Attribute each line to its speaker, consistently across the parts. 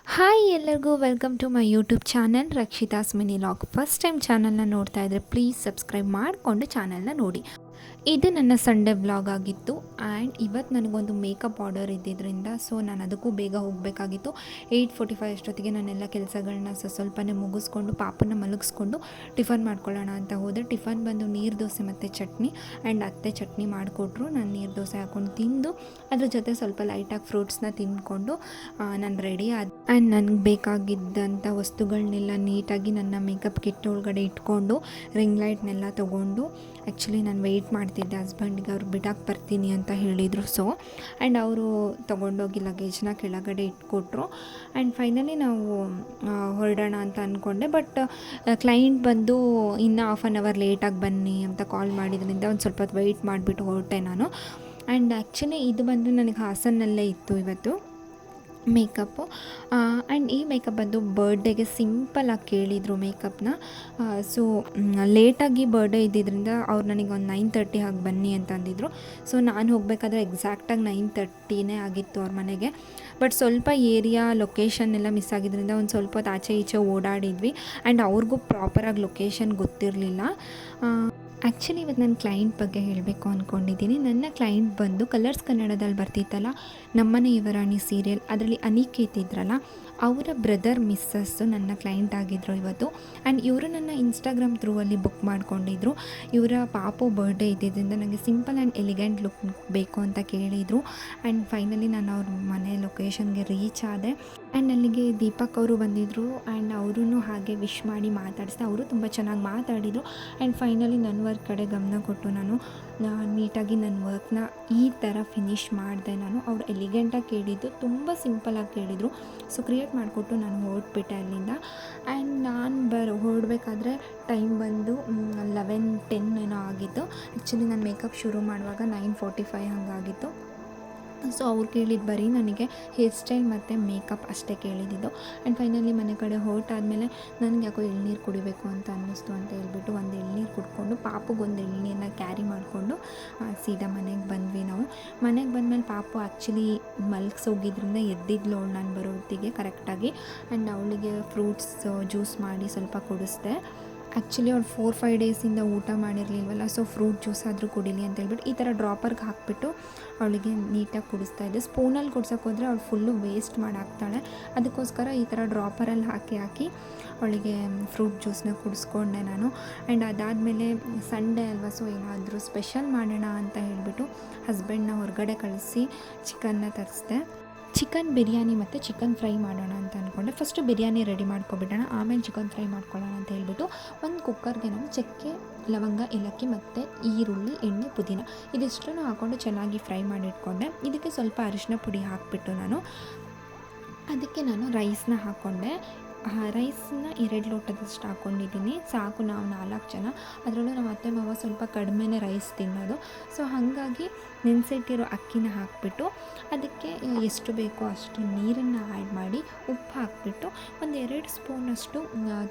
Speaker 1: Hi ಎಲ್ಲರಿಗೂ welcome to my YouTube channel Rakshita's mini vlog. First time ಚಾನಲ್ನ ನೋಡ್ತಾ ಇದ್ದರೆ ಪ್ಲೀಸ್ ಸಬ್ಸ್ಕ್ರೈಬ್ ಮಾಡಿಕೊಂಡು ಚಾನಲ್ನ ನೋಡಿ. ಇದು ನನ್ನ ಸಂಡೇ ವ್ಲಾಗ್ ಆಗಿತ್ತು. ಆ್ಯಂಡ್ ಇವತ್ತು ನನಗೊಂದು ಮೇಕಪ್ ಆರ್ಡರ್ ಇದ್ದಿದ್ದರಿಂದ ಸೊ ನಾನು ಅದಕ್ಕೂ ಬೇಗ ಹೋಗಬೇಕಾಗಿತ್ತು. 8:45 ಅಷ್ಟೊತ್ತಿಗೆ ನಾನೆಲ್ಲ ಕೆಲಸಗಳನ್ನ ಸ್ವಲ್ಪನೇ ಮುಗಿಸ್ಕೊಂಡು ಪಾಪನ ಮಲಗಿಸ್ಕೊಂಡು ಟಿಫನ್ ಮಾಡ್ಕೊಳ್ಳೋಣ ಅಂತ ಹೋದೆ. ಟಿಫನ್ ಬಂದು ನೀರು ದೋಸೆ ಮತ್ತು ಚಟ್ನಿ. ಆ್ಯಂಡ್ ಅತ್ತೆ ಚಟ್ನಿ ಮಾಡಿಕೊಟ್ರು. ನಾನು ನೀರು ದೋಸೆ ಹಾಕ್ಕೊಂಡು ತಿಂದು ಅದ್ರ ಜೊತೆ ಸ್ವಲ್ಪ ಲೈಟಾಗಿ ಫ್ರೂಟ್ಸ್ನ ತಿಂದ್ಕೊಂಡು ನಾನು ರೆಡಿ ಆದ. ಆ್ಯಂಡ್ ನನಗೆ ಬೇಕಾಗಿದ್ದಂಥ ವಸ್ತುಗಳನ್ನೆಲ್ಲ ನೀಟಾಗಿ ನನ್ನ ಮೇಕಪ್ ಕಿಟ್ ಒಳಗಡೆ ಇಟ್ಕೊಂಡು ರಿಂಗ್ ಲೈಟ್ನೆಲ್ಲ ತೊಗೊಂಡು ಆ್ಯಕ್ಚುಲಿ ನಾನು ವೆಯ್ಟ್ ಮಾಡ್ತಿದ್ದೆ ಹಸ್ಬೆಂಡ್ಗೆ. ಅವ್ರು ಬಿಡಕ್ಕೆ ಬರ್ತೀನಿ ಅಂತ ಹೇಳಿದರು. ಆ್ಯಂಡ್ ಅವರು ತೊಗೊಂಡೋಗಿ ಲಗೇಜ್ನ ಕೆಳಗಡೆ ಇಟ್ಕೊಟ್ರು. ಆ್ಯಂಡ್ ಫೈನಲಿ ನಾವು ಹೊರಡೋಣ ಅಂತ ಅಂದ್ಕೊಂಡೆ. ಬಟ್ ಕ್ಲೈಂಟ್ ಬಂದು ಇನ್ನೂ ಹಾಫ್ ಆನ್ ಅವರ್ ಲೇಟಾಗಿ ಬನ್ನಿ ಅಂತ ಕಾಲ್ ಮಾಡಿದ್ರಿಂದ ಒಂದು ಸ್ವಲ್ಪ ಹೊತ್ತು ವೆಯ್ಟ್ ಮಾಡಿಬಿಟ್ಟು ಹೊರಟೆ ನಾನು. ಆ್ಯಂಡ್ ಆ್ಯಕ್ಚುಲಿ ಇದು ಬಂದು ನನಗೆ ಹಾಸನಲ್ಲೇ ಇತ್ತು ಇವತ್ತು ಮೇಕಪ್ಪು. ಆ್ಯಂಡ್ ಈ ಮೇಕಪ್ ಬಂದು ಬರ್ಡೇಗೆ ಸಿಂಪಲಾಗಿ ಕೇಳಿದರು ಮೇಕಪ್ನ. ಸೊ ಲೇಟಾಗಿ ಬರ್ಡೇ ಇದ್ದಿದ್ದರಿಂದ ಅವ್ರು ನನಗೆ ಒಂದು 9:30 ಹಾಗೆ ಬನ್ನಿ ಅಂತ ಅಂದಿದ್ರು. ಸೊ ನಾನು ಹೋಗಬೇಕಾದ್ರೆ ಎಕ್ಸಾಕ್ಟಾಗಿ 9:30 ಆಗಿತ್ತು ಅವ್ರ ಮನೆಗೆ. ಬಟ್ ಸ್ವಲ್ಪ ಏರಿಯಾ ಲೊಕೇಶನ್ ಎಲ್ಲ ಮಿಸ್ ಆಗಿದ್ದರಿಂದ ಒಂದು ಸ್ವಲ್ಪ ಹೊತ್ತು ಆಚೆ ಈಚೆ ಓಡಾಡಿದ್ವಿ. ಆ್ಯಂಡ್ ಅವ್ರಿಗೂ ಪ್ರಾಪರಾಗಿ ಲೊಕೇಶನ್ ಗೊತ್ತಿರಲಿಲ್ಲ. ಆ್ಯಕ್ಚುಲಿ ಇವತ್ತು ನನ್ನ ಕ್ಲೈಂಟ್ ಬಗ್ಗೆ ಹೇಳಬೇಕು ಅಂದ್ಕೊಂಡಿದ್ದೀನಿ. ನನ್ನ ಕ್ಲೈಂಟ್ ಬಂದು ಕಲರ್ಸ್ ಕನ್ನಡದಲ್ಲಿ ಬರ್ತಿತ್ತಲ್ಲ ನಮ್ಮನೆ ಯುವರಾಣಿ ಸೀರಿಯಲ್, ಅದರಲ್ಲಿ ಅನಿಕೇತ್ ಇದ್ರಲ್ಲ, ಅವರ ಬ್ರದರ್ ಮಿಸ್ಸಸ್ಸು ನನ್ನ ಕ್ಲೈಂಟ್ ಆಗಿದ್ದರು ಇವತ್ತು. ಆ್ಯಂಡ್ ಇವರು ನನ್ನ ಇನ್ಸ್ಟಾಗ್ರಾಮ್ ಥ್ರೂ ಬುಕ್ ಮಾಡ್ಕೊಂಡಿದ್ರು. ಇವರ ಪಾಪು ಬರ್ಡೇ ಇದ್ದಿದ್ದರಿಂದ ನನಗೆ ಸಿಂಪಲ್ ಆ್ಯಂಡ್ ಎಲಿಗೆಂಟ್ ಲುಕ್ ಬೇಕು ಅಂತ ಕೇಳಿದರು. ಆ್ಯಂಡ್ ಫೈನಲಿ ನಾನು ಅವ್ರ ಮನೆ ಲೊಕೇಶನ್ಗೆ ರೀಚ್ ಆದೆ. ಆ್ಯಂಡ್ ಅಲ್ಲಿಗೆ ದೀಪಕ್ ಅವರು ಬಂದಿದ್ದರು. ಆ್ಯಂಡ್ ಅವರೂ ಹಾಗೆ ವಿಶ್ ಮಾಡಿ ಮಾತಾಡಿಸ್ದೆ. ಅವರು ತುಂಬ ಚೆನ್ನಾಗಿ ಮಾತಾಡಿದರು. ಆ್ಯಂಡ್ ಫೈನಲಿ ನನ್ನ ವರ್ಕ್ ಕಡೆ ಗಮನ ಕೊಟ್ಟು ನಾನು ನೀಟಾಗಿ ನನ್ನ ವರ್ಕ್ನ ಈ ಥರ ಫಿನಿಷ್ ಮಾಡಿದೆ. ನಾನು ಅವ್ರು ಎಲಿಗೆಂಟಾಗಿ ಕೇಳಿದ್ದು, ತುಂಬ ಸಿಂಪಲಾಗಿ ಕೇಳಿದರು. ಸೊ ಕ್ರಿಯೇಟ್ ಮಾಡಿಕೊಟ್ಟು ನಾನು ಹೊರಟ್ಬಿಟ್ಟೆ ಅಲ್ಲಿಂದ. ಆ್ಯಂಡ್ ನಾನು ಹೊರಡಬೇಕಾದ್ರೆ ಟೈಮ್ ಬಂದು 11:10 ಏನೋ ಆಗಿತ್ತು. ಆ್ಯಕ್ಚುಲಿ ನಾನು ಮೇಕಪ್ ಶುರು ಮಾಡುವಾಗ 9:45 ಹಾಗಾಗಿತ್ತು. ಸೊ ಅವ್ರು ಕೇಳಿದ್ದು ಬರೀ ನನಗೆ ಹೇರ್ ಸ್ಟೈಲ್ ಮತ್ತು ಮೇಕಪ್ ಅಷ್ಟೇ ಕೇಳಿದ್ದು. ಆ್ಯಂಡ್ ಫೈನಲಿ ಮನೆ ಕಡೆ ಹೊರಟಾದ್ಮೇಲೆ ನನಗೆ ಯಾಕೋ ಎಳ್ನೀರು ಕುಡಿಬೇಕು ಅಂತ ಅನ್ನಿಸ್ತು ಅಂತ ಹೇಳ್ಬಿಟ್ಟು ಒಂದು ಎಳ್ನೀರು ಕುಡ್ಕೊಂಡು ಪಾಪುಗೊಂದು ಎಳ್ನೀರನ್ನ ಕ್ಯಾರಿ ಮಾಡಿಕೊಂಡು ಸೀದಾ ಮನೆಗೆ ಬಂದ್ವಿ ನಾವು. ಮನೆಗೆ ಬಂದಮೇಲೆ ಪಾಪು ಆ್ಯಕ್ಚುಲಿ ಮಲಗಿಸೋಗಿದ್ರಿಂದ ಎದ್ದಿದ್ಲು ಅವಳು ನಾನು ಬರೋ ಹೊತ್ತಿಗೆ ಕರೆಕ್ಟಾಗಿ. ಆ್ಯಂಡ್ ಅವಳಿಗೆ ಫ್ರೂಟ್ಸ್ ಜ್ಯೂಸ್ ಮಾಡಿ ಸ್ವಲ್ಪ ಕುಡಿಸ್ದೆ. ಆ್ಯಕ್ಚುಲಿ ಅವ್ಳು 4-5 ಡೇಸಿಂದ ಊಟ ಮಾಡಿರಲಿಲ್ವಲ್ಲ, ಸೊ ಫ್ರೂಟ್ ಜ್ಯೂಸ್ ಆದರೂ ಕುಡೀಲಿ ಅಂತ ಹೇಳ್ಬಿಟ್ಟು ಈ ಥರ ಡ್ರಾಪರ್ಗೆ ಹಾಕಿಬಿಟ್ಟು ಅವಳಿಗೆ ನೀಟಾಗಿ ಕುಡಿಸ್ತಾ ಇದ್ದೆ. ಸ್ಪೂನಲ್ಲಿ ಕುಡ್ಸೋಕೆ ಹೋದರೆ ಅವಳು ಫುಲ್ಲು ವೇಸ್ಟ್ ಮಾಡಾಕ್ತಾಳೆ. ಅದಕ್ಕೋಸ್ಕರ ಈ ಥರ ಡ್ರಾಪರಲ್ಲಿ ಹಾಕಿ ಅವಳಿಗೆ ಫ್ರೂಟ್ ಜ್ಯೂಸನ್ನ ಕುಡಿಸ್ಕೊಂಡೆ ನಾನು. ಆ್ಯಂಡ್ ಅದಾದಮೇಲೆ ಸಂಡೇ ಅಲ್ವಾ, ಸೊ ಏನಾದರೂ ಸ್ಪೆಷಲ್ ಮಾಡೋಣ ಅಂತ ಹೇಳಿಬಿಟ್ಟು ಹಸ್ಬೆಂಡ್ನ ಹೊರಗಡೆ ಕಳಿಸಿ ಚಿಕನ್ನ ತರಿಸ್ದೆ. ಚಿಕನ್ ಬಿರಿಯಾನಿ ಮತ್ತು ಚಿಕನ್ ಫ್ರೈ ಮಾಡೋಣ ಅಂತ ಅಂದ್ಕೊಂಡೆ. ಫಸ್ಟು ಬಿರಿಯಾನಿ ರೆಡಿ ಮಾಡ್ಕೊಬಿಡೋಣ, ಆಮೇಲೆ ಚಿಕನ್ ಫ್ರೈ ಮಾಡ್ಕೊಳ್ಳೋಣ ಅಂತ ಹೇಳ್ಬಿಟ್ಟು ಒಂದು ಕುಕ್ಕರ್ಗೆ ನಾನು ಚಕ್ಕೆ, ಲವಂಗ, ಏಲಕ್ಕಿ ಮತ್ತು ಈರುಳ್ಳಿ, ಎಣ್ಣೆ, ಪುದೀನ ಇದಿಷ್ಟನ್ನು ಹಾಕ್ಕೊಂಡು ಚೆನ್ನಾಗಿ ಫ್ರೈ ಮಾಡಿಟ್ಕೊಂಡೆ. ಇದಕ್ಕೆ ಸ್ವಲ್ಪ ಅರಿಶಿನ ಪುಡಿ ಹಾಕಿಬಿಟ್ಟು ಅದಕ್ಕೆ ನಾನು ರೈಸ್ನ ಹಾಕ್ಕೊಂಡೆ. ರೈಸನ್ನ 2 ಲೋಟದಷ್ಟು ಹಾಕ್ಕೊಂಡಿದ್ದೀನಿ. ಸಾಕು, ನಾವು 4 ಜನ. ಅದರಲ್ಲೂ ನಮ್ಮ ಅತ್ತೆ ಮಾವ ಸ್ವಲ್ಪ ಕಡಿಮೆನೇ ರೈಸ್ ತಿನ್ನೋದು. ಸೊ ಹಾಗಾಗಿ ನೆನೆಸಿಟ್ಟಿರೋ ಅಕ್ಕಿನ ಹಾಕಿಬಿಟ್ಟು ಅದಕ್ಕೆ ಎಷ್ಟು ಬೇಕೋ ಅಷ್ಟು ನೀರನ್ನು ಆ್ಯಡ್ ಮಾಡಿ ಉಪ್ಪು ಹಾಕಿಬಿಟ್ಟು ಒಂದು 2 ಸ್ಪೂನಷ್ಟು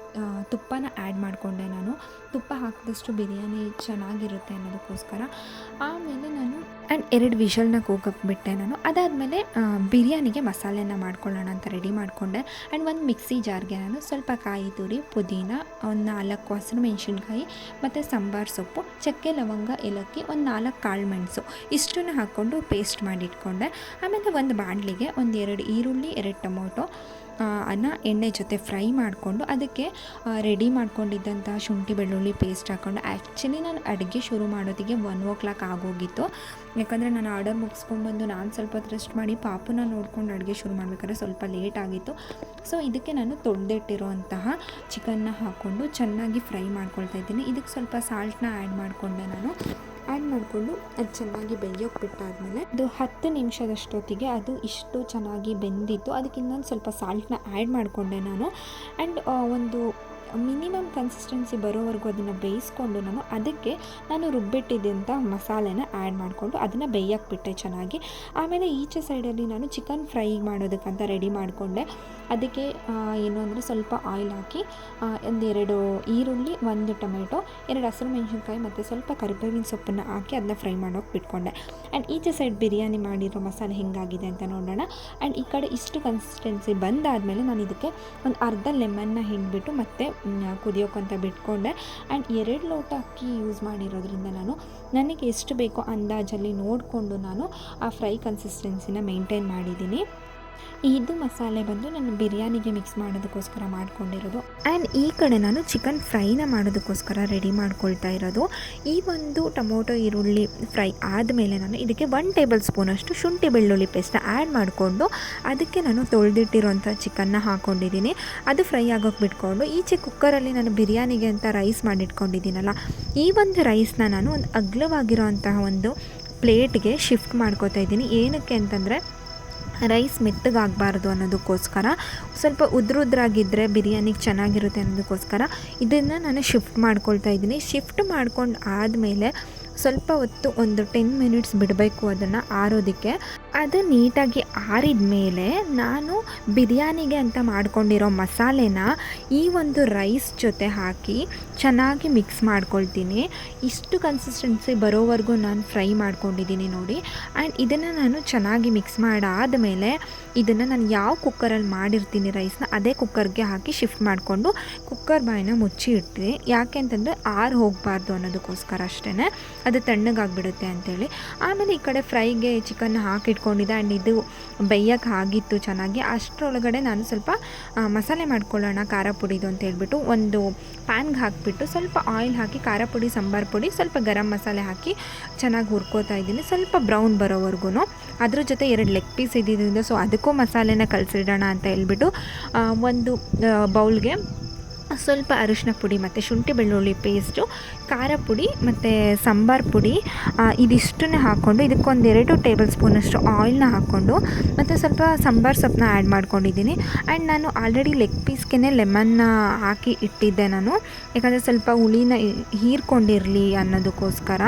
Speaker 1: ತುಪ್ಪನ ಆ್ಯಡ್ ಮಾಡಿಕೊಂಡೆ ನಾನು. ತುಪ್ಪ ಹಾಕಿದಷ್ಟು ಬಿರಿಯಾನಿ ಚೆನ್ನಾಗಿರುತ್ತೆ ಅನ್ನೋದಕ್ಕೋಸ್ಕರ. ಆಮೇಲೆ ನಾನು 2 ವಿಷಲ್ನ ಕೂಗಕ್ಬಿಟ್ಟೆ ನಾನು. ಅದಾದಮೇಲೆ ಬಿರಿಯಾನಿಗೆ ಮಸಾಲೆನ ಮಾಡ್ಕೊಳ್ಳೋಣ ಅಂತ ರೆಡಿ ಮಾಡಿಕೊಂಡೆ. ಆ್ಯಂಡ್ ಒಂದು ಮಿಕ್ಸಿ ಜಾರ್ಗೆ ನಾನು ಸ್ವಲ್ಪ ಕಾಯಿ ತುರಿ, ಪುದೀನ, ಒಂದು 4 ಹಸಿರು ಮೆಣಸಿನ್ಕಾಯಿ ಮತ್ತು ಸಾಂಬಾರು ಸೊಪ್ಪು, ಚಕ್ಕೆ, ಲವಂಗ, ಏಲಕ್ಕಿ, ಒಂದು 4 ಕಾಳು ಮೆಣಸು ಇಷ್ಟನ್ನು ಹಾಕ್ಕೊಂಡು ಪೇಸ್ಟ್ ಮಾಡಿಟ್ಕೊಂಡೆ. ಆಮೇಲೆ ಒಂದು ಬಾಣಲಿಗೆ 2 ಈರುಳ್ಳಿ, 2 ಟೊಮೊಟೊ ಎಣ್ಣೆ ಜೊತೆ ಫ್ರೈ ಮಾಡಿಕೊಂಡು ಅದಕ್ಕೆ ರೆಡಿ ಮಾಡ್ಕೊಂಡಿದ್ದಂಥ ಶುಂಠಿ ಬೆಳ್ಳುಳ್ಳಿ ಪೇಸ್ಟ್ ಹಾಕ್ಕೊಂಡು. ಆ್ಯಕ್ಚುಲಿ ನಾನು ಅಡುಗೆ ಶುರು ಮಾಡೋದಿಗೆ 1 ಆಗೋಗಿತ್ತು. ಯಾಕಂದರೆ ನಾನು ಆರ್ಡರ್ ಮುಗಿಸ್ಕೊಂಡ್ಬಂದು ನಾನು ಸ್ವಲ್ಪ ಹೊತ್ತು ರೆಸ್ಟ್ ಮಾಡಿ ಪಾಪುನ ನೋಡ್ಕೊಂಡು ಅಡುಗೆ ಶುರು ಮಾಡಬೇಕಾದ್ರೆ ಸ್ವಲ್ಪ ಲೇಟ್ ಆಗಿತ್ತು. ಸೊ ಇದಕ್ಕೆ ನಾನು ತೊಳೆದಿಟ್ಟಿರೋಂತಹ ಚಿಕನ್ನ ಹಾಕ್ಕೊಂಡು ಚೆನ್ನಾಗಿ ಫ್ರೈ ಮಾಡ್ಕೊಳ್ತಾ ಇದ್ದೀನಿ. ಇದಕ್ಕೆ ಸ್ವಲ್ಪ ಸಾಲ್ಟ್ನ ಆ್ಯಡ್ ಮಾಡಿಕೊಂಡೆ ನಾನು. ಆ್ಯಡ್ ಮಾಡಿಕೊಂಡು ಅದು ಚೆನ್ನಾಗಿ ಬೇಯೋಕೆ ಬಿಟ್ಟಾದಮೇಲೆ ಅದು 10 ನಿಮಿಷದಷ್ಟೊತ್ತಿಗೆ ಅದು ಇಷ್ಟು ಚೆನ್ನಾಗಿ ಬೆಂದಿತ್ತು. ಅದಕ್ಕೆ ಇನ್ನೊಂದು ಸ್ವಲ್ಪ ಸಾಲ್ಟ್ನ ಆ್ಯಡ್ ಮಾಡಿಕೊಂಡೆ ನಾನು. ಆ್ಯಂಡ್ ಒಂದು ಮಿನಿಮಮ್ ಕನ್ಸಿಸ್ಟೆನ್ಸಿ ಬರೋವರೆಗೂ ಅದನ್ನು ಬೇಯಿಸ್ಕೊಂಡು ನಾನು ರುಬ್ಬಿಟ್ಟಿದ್ದಂಥ ಮಸಾಲೆನ ಆ್ಯಡ್ ಮಾಡಿಕೊಂಡು ಅದನ್ನು ಬೇಯಕ್ಕೆ ಬಿಟ್ಟೆ ಚೆನ್ನಾಗಿ. ಆಮೇಲೆ ಈಚೆ ಸೈಡಲ್ಲಿ ನಾನು ಚಿಕನ್ ಫ್ರೈ ಮಾಡೋದಕ್ಕಂತ ರೆಡಿ ಮಾಡಿಕೊಂಡೆ. ಅದಕ್ಕೆ ಏನು ಅಂದರೆ ಸ್ವಲ್ಪ ಆಯಿಲ್ ಹಾಕಿ ಒಂದೆರಡು ಈರುಳ್ಳಿ, 1 ಟೊಮೆಟೊ, 2 ಹಸಿರು ಮೆಣಸಿನ್ಕಾಯಿ ಮತ್ತು ಸ್ವಲ್ಪ ಕರಿಬೇವಿನ ಸೊಪ್ಪನ್ನು ಹಾಕಿ ಅದನ್ನ ಫ್ರೈ ಮಾಡೋಕ್ಕೆ ಬಿಟ್ಕೊಂಡೆ. ಆ್ಯಂಡ್ ಈಚೆ ಸೈಡ್ ಬಿರಿಯಾನಿ ಮಾಡಿರೋ ಮಸಾಲೆ ಹೇಗಾಗಿದೆ ಅಂತ ನೋಡೋಣ. ಆ್ಯಂಡ್ ಈ ಕಡೆ ಇಷ್ಟು ಕನ್ಸಿಸ್ಟೆನ್ಸಿ ಬಂದಾದಮೇಲೆ ನಾನು ಇದಕ್ಕೆ ಒಂದು ಅರ್ಧ ಲೆಮನ್ನ ಹಿಂಡ್ಬಿಟ್ಟು ಮತ್ತೆ ಕುದಿಯೋಕ್ಕಂತ ಬಿಟ್ಕೊಂಡೆ. ಆ್ಯಂಡ್ 2 ಲೋಟ ಅಕ್ಕಿ ಯೂಸ್ ಮಾಡಿರೋದ್ರಿಂದ ನನಗೆ ಎಷ್ಟು ಬೇಕೋ ಅಂದಾಜಲ್ಲಿ ನೋಡಿಕೊಂಡು ನಾನು ಆ ಫ್ರೈ ಕನ್ಸಿಸ್ಟೆನ್ಸಿನ ಮೇಂಟೈನ್ ಮಾಡಿದ್ದೀನಿ. ಇದು ಮಸಾಲೆ ಬಂದು ನಾನು ಬಿರಿಯಾನಿಗೆ ಮಿಕ್ಸ್ ಮಾಡೋದಕ್ಕೋಸ್ಕರ ಮಾಡ್ಕೊಂಡಿರೋದು. ಆ್ಯಂಡ್ ಈ ಕಡೆ ನಾನು ಚಿಕನ್ ಫ್ರೈನ ಮಾಡೋದಕ್ಕೋಸ್ಕರ ರೆಡಿ ಮಾಡ್ಕೊಳ್ತಾ ಇರೋದು. ಈ ಒಂದು ಟೊಮೊಟೊ ಈರುಳ್ಳಿ ಫ್ರೈ ಆದಮೇಲೆ ನಾನು ಇದಕ್ಕೆ 1 ಟೇಬಲ್ ಸ್ಪೂನಷ್ಟು ಶುಂಠಿ ಬೆಳ್ಳುಳ್ಳಿ ಪೇಸ್ಟ್ನ ಆ್ಯಡ್ ಮಾಡಿಕೊಂಡು ಅದಕ್ಕೆ ನಾನು ತೊಳೆದಿಟ್ಟಿರೋಂಥ ಚಿಕನ್ನ ಹಾಕ್ಕೊಂಡಿದ್ದೀನಿ. ಅದು ಫ್ರೈ ಆಗೋಕ್ಕೆ ಬಿಟ್ಕೊಂಡು ಈಚೆ ಕುಕ್ಕರಲ್ಲಿ ನಾನು ಬಿರಿಯಾನಿಗೆ ಅಂತ ರೈಸ್ ಮಾಡಿಟ್ಕೊಂಡಿದ್ದೀನಲ್ಲ, ಈ ಒಂದು ರೈಸ್ನ ನಾನು ಒಂದು ಅಗಲವಾಗಿರೋ ಅಂತಹ ಒಂದು ಪ್ಲೇಟ್ಗೆ ಶಿಫ್ಟ್ ಮಾಡ್ಕೋತಾ ಇದ್ದೀನಿ. ಏನಕ್ಕೆ ಅಂತಂದರೆ ರೈಸ್ ಮೆತ್ತಗಾಗಬಾರ್ದು ಅನ್ನೋದಕ್ಕೋಸ್ಕರ, ಸ್ವಲ್ಪ ಉದ್ರಾಗಿದ್ದರೆ ಬಿರಿಯಾನಿಗೆ ಚೆನ್ನಾಗಿರುತ್ತೆ ಅನ್ನೋದಕ್ಕೋಸ್ಕರ ಇದನ್ನು ನಾನು ಶಿಫ್ಟ್ ಮಾಡ್ಕೊಳ್ತಾ ಇದ್ದೀನಿ. ಶಿಫ್ಟ್ ಮಾಡ್ಕೊಂಡು ಆದಮೇಲೆ ಸ್ವಲ್ಪ ಹೊತ್ತು ಒಂದು 10 ಮಿನಿಟ್ಸ್ ಬಿಡಬೇಕು ಅದನ್ನು ಆರೋದಕ್ಕೆ. ಅದು ನೀಟಾಗಿ ಆರಿದ ಮೇಲೆ ನಾನು ಬಿರಿಯಾನಿಗೆ ಅಂತ ಮಾಡ್ಕೊಂಡಿರೋ ಮಸಾಲೆನ ಈ ಒಂದು ರೈಸ್ ಜೊತೆ ಹಾಕಿ ಚೆನ್ನಾಗಿ ಮಿಕ್ಸ್ ಮಾಡ್ಕೊಳ್ತೀನಿ. ಇಷ್ಟು ಕನ್ಸಿಸ್ಟೆನ್ಸಿ ಬರೋವರೆಗೂ ನಾನು ಫ್ರೈ ಮಾಡ್ಕೊಂಡಿದ್ದೀನಿ ನೋಡಿ. ಆ್ಯಂಡ್ ಇದನ್ನು ನಾನು ಚೆನ್ನಾಗಿ ಮಿಕ್ಸ್ ಮಾಡಾದಮೇಲೆ ಇದನ್ನು ನಾನು ಯಾವ ಕುಕ್ಕರಲ್ಲಿ ಮಾಡಿರ್ತೀನಿ ರೈಸ್ನ ಅದೇ ಕುಕ್ಕರ್ಗೆ ಹಾಕಿ ಶಿಫ್ಟ್ ಮಾಡಿಕೊಂಡು ಕುಕ್ಕರ್ ಬಾಯಿನ ಮುಚ್ಚಿ ಇಡ್ತೀನಿ. ಯಾಕೆ ಅಂತಂದರೆ ಆರು ಹೋಗಬಾರ್ದು ಅನ್ನೋದಕ್ಕೋಸ್ಕರ ಅಷ್ಟೇ, ಅದು ತಣ್ಣಗಾಗಿಬಿಡುತ್ತೆ ಅಂಥೇಳಿ. ಆಮೇಲೆ ಈ ಕಡೆ ಫ್ರೈಗೆ ಚಿಕನ್ನ ಹಾಕಿಟ್ಕೊಂಡಿದ್ದೆ. ಆ್ಯಂಡ್ ಇದು ಬೇಯಕ್ಕೆ ಆಗಿತ್ತು ಚೆನ್ನಾಗಿ. ಅಷ್ಟರೊಳಗಡೆ ನಾನು ಸ್ವಲ್ಪ ಮಸಾಲೆ ಮಾಡ್ಕೊಳ್ಳೋಣ ಖಾರ ಪುಡಿದು ಅಂತ ಹೇಳ್ಬಿಟ್ಟು ಒಂದು ಪ್ಯಾನ್ಗೆ ಹಾಕಿಬಿಟ್ಟು ಸ್ವಲ್ಪ ಆಯಿಲ್ ಹಾಕಿ ಖಾರ ಪುಡಿ, ಸಾಂಬಾರು ಪುಡಿ, ಸ್ವಲ್ಪ ಗರಂ ಮಸಾಲೆ ಹಾಕಿ ಚೆನ್ನಾಗಿ ಹುರ್ಕೋತಾ ಇದ್ದೀನಿ ಸ್ವಲ್ಪ ಬ್ರೌನ್ ಬರೋವರೆಗೂ. ಅದ್ರ ಜೊತೆ 2 ಲೆಗ್ ಪೀಸ್ ಇದ್ದಿದ್ದರಿಂದ ಸೊ ಅದಕ್ಕೂ ಮಸಾಲೆನ ಕಲಸಿಡೋಣ ಅಂತ ಹೇಳ್ಬಿಟ್ಟು ಒಂದು ಬೌಲ್ಗೆ ಸ್ವಲ್ಪ ಅರಿಶಿನ ಪುಡಿ ಮತ್ತು ಶುಂಠಿ ಬೆಳ್ಳುಳ್ಳಿ ಪೇಸ್ಟು, ಖಾರ ಪುಡಿ ಮತ್ತು ಸಾಂಬಾರು ಪುಡಿ ಇದಿಷ್ಟನ್ನೇ ಹಾಕ್ಕೊಂಡು ಇದಕ್ಕೊಂದು 2 ಟೇಬಲ್ ಸ್ಪೂನಷ್ಟು ಆಯಿಲ್ನ ಹಾಕ್ಕೊಂಡು ಮತ್ತು ಸ್ವಲ್ಪ ಸಾಂಬಾರು ಸೊಪ್ಪನ್ನ ಆ್ಯಡ್ ಮಾಡ್ಕೊಂಡಿದ್ದೀನಿ. ಆ್ಯಂಡ್ ನಾನು ಆಲ್ರೆಡಿ ಲೆಗ್ ಪೀಸ್ಗೆ ಲೆಮನ್ನ ಹಾಕಿ ಇಟ್ಟಿದ್ದೆ ನಾನು, ಯಾಕಂದರೆ ಸ್ವಲ್ಪ ಹುಳಿನ ಹೀರ್ಕೊಂಡಿರಲಿ ಅನ್ನೋದಕ್ಕೋಸ್ಕರ.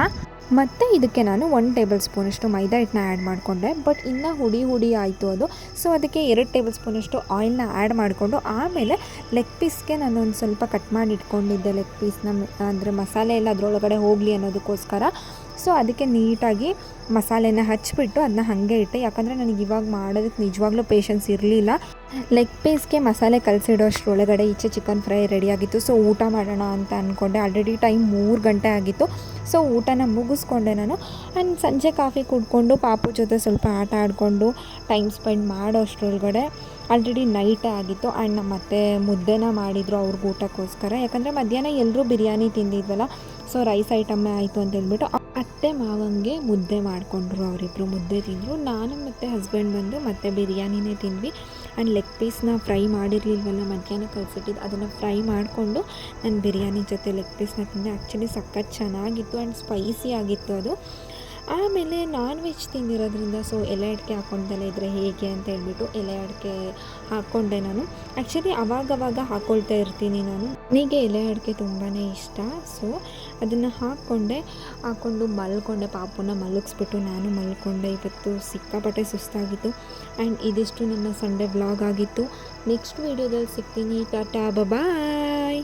Speaker 1: ಮತ್ತು ಇದಕ್ಕೆ ನಾನು 1 ಟೇಬಲ್ ಸ್ಪೂನಷ್ಟು ಮೈದಾ ಹಿಟ್ಟನ್ನ ಆ್ಯಡ್ ಮಾಡಿಕೊಂಡೆ. ಬಟ್ ಇನ್ನೂ ಹುಡಿ ಆಯಿತು ಅದು. ಸೊ ಅದಕ್ಕೆ 2 ಟೇಬಲ್ ಸ್ಪೂನಷ್ಟು ಆಯಿಲ್ನ ಆ್ಯಡ್ ಮಾಡಿಕೊಂಡು ಆಮೇಲೆ ಲೆಗ್ ಪೀಸ್ಗೆ ನಾನು ಒಂದು ಸ್ವಲ್ಪ ಕಟ್ ಮಾಡಿ ಇಟ್ಕೊಂಡಿದ್ದೆ ಲೆಗ್ ಪೀಸ್ನ, ಅಂದರೆ ಮಸಾಲೆ ಎಲ್ಲ ಅದರೊಳಗಡೆ ಹೋಗಲಿ ಅನ್ನೋದಕ್ಕೋಸ್ಕರ. ಸೊ ಅದಕ್ಕೆ ನೀಟಾಗಿ ಮಸಾಲೆನ ಹಚ್ಚಿಬಿಟ್ಟು ಅದನ್ನ ಹಾಗೆ ಇಟ್ಟೆ. ಯಾಕಂದರೆ ನನಗೆ ಇವಾಗ ಮಾಡೋದಕ್ಕೆ ನಿಜವಾಗ್ಲೂ ಪೇಷನ್ಸ್ ಇರಲಿಲ್ಲ. ಲೆಗ್ ಪೀಸ್ಗೆ ಮಸಾಲೆ ಕಲಸಿಡೋ ಅಷ್ಟರೊಳಗಡೆ ಈಚೆ ಚಿಕನ್ ಫ್ರೈ ರೆಡಿಯಾಗಿತ್ತು. ಸೊ ಊಟ ಮಾಡೋಣ ಅಂತ ಅಂದ್ಕೊಂಡೆ. ಆಲ್ರೆಡಿ ಟೈಮ್ 3 ಗಂಟೆ ಆಗಿತ್ತು. ಸೊ ಊಟನ ಮುಗಿಸ್ಕೊಂಡೆ ನಾನು. ಆ್ಯಂಡ್ ಸಂಜೆ ಕಾಫಿ ಕುಡ್ಕೊಂಡು ಪಾಪು ಜೊತೆ ಸ್ವಲ್ಪ ಆಟ ಆಡಿಕೊಂಡು ಟೈಮ್ ಸ್ಪೆಂಡ್ ಮಾಡೋ ಅಷ್ಟರೊಳಗಡೆ ಆಲ್ರೆಡಿ ನೈಟೇ ಆಗಿತ್ತು. ಆ್ಯಂಡ್ ನಮ್ಮ ಅತ್ತೆ ಮುದ್ದೆನ ಮಾಡಿದರು ಅವ್ರಿಗೆ ಊಟಕ್ಕೋಸ್ಕರ. ಯಾಕಂದರೆ ಮಧ್ಯಾಹ್ನ ಎಲ್ಲರೂ ಬಿರಿಯಾನಿ ತಿಂದಿದ್ವಲ್ಲ, ಸೊ ರೈಸ್ ಐಟಮ್ಮೇ ಆಯಿತು ಅಂತ ಹೇಳ್ಬಿಟ್ಟು ಅತ್ತೆ ಮಾವಂಗೆ ಮುದ್ದೆ ಮಾಡಿಕೊಂಡ್ರು. ಅವರಿಬ್ಬರು ಮುದ್ದೆ ತಿಂದರು. ನಾನು ಮತ್ತು ಹಸ್ಬೆಂಡ್ ಬಂದು ಮತ್ತೆ ಬಿರಿಯಾನಿನೇ ತಿಂದ್ವಿ. ಆ್ಯಂಡ್ ಲೆಗ್ ಪೀಸ್ನ ಫ್ರೈ ಮಾಡಿರಲಿಲ್ವಲ್ಲ ಮಧ್ಯಾಹ್ನ ಕಲಿಸಿಟ್ಟಿದ್ದು, ಅದನ್ನು ಫ್ರೈ ಮಾಡಿಕೊಂಡು ನಾನು ಬಿರಿಯಾನಿ ಜೊತೆ ಲೆಗ್ ಪೀಸ್ನ ತಿಂದೆ. ಆ್ಯಕ್ಚುಲಿ ಸಖತ್ ಚೆನ್ನಾಗಿತ್ತು ಆ್ಯಂಡ್ ಸ್ಪೈಸಿ ಆಗಿತ್ತು ಅದು. ಆಮೇಲೆ ನಾನ್ ವೆಜ್ ತಿಂದಿರೋದ್ರಿಂದ ಸೊ ಎಲೆ ಅಡಿಕೆ ಹಾಕ್ಕೊಂಡಲ್ಲೇ ಇದ್ದರೆ ಹೇಗೆ ಅಂತ ಹೇಳ್ಬಿಟ್ಟು ಎಲೆ ಅಡಿಕೆ ಹಾಕ್ಕೊಂಡೆ ನಾನು. ಆ್ಯಕ್ಚುಲಿ ಅವಾಗವಾಗ ಹಾಕ್ಕೊಳ್ತಾ ಇರ್ತೀನಿ ನಾನು. ನನಗೆ ಎಲೆ ಅಡಿಕೆ ತುಂಬಾ ಇಷ್ಟ. ಸೊ ಅದನ್ನು ಹಾಕ್ಕೊಂಡು ಮಲ್ಕೊಂಡೆ. ಪಾಪುನ ಮಲಗಿಸ್ಬಿಟ್ಟು ನಾನು ಮಲ್ಕೊಂಡೆ. ಇವತ್ತು ಸಿಕ್ಕಾಪಟ್ಟೆ ಸುಸ್ತಾಗಿತ್ತು. ಆ್ಯಂಡ್ ಇದಿಷ್ಟು ನನ್ನ ಸಂಡೇ ವ್ಲಾಗ್ ಆಗಿತ್ತು. ನೆಕ್ಸ್ಟ್ ವೀಡಿಯೋದಲ್ಲಿ ಸಿಗ್ತೀನಿ. ಟಾಟಾ, ಬಾಯ್.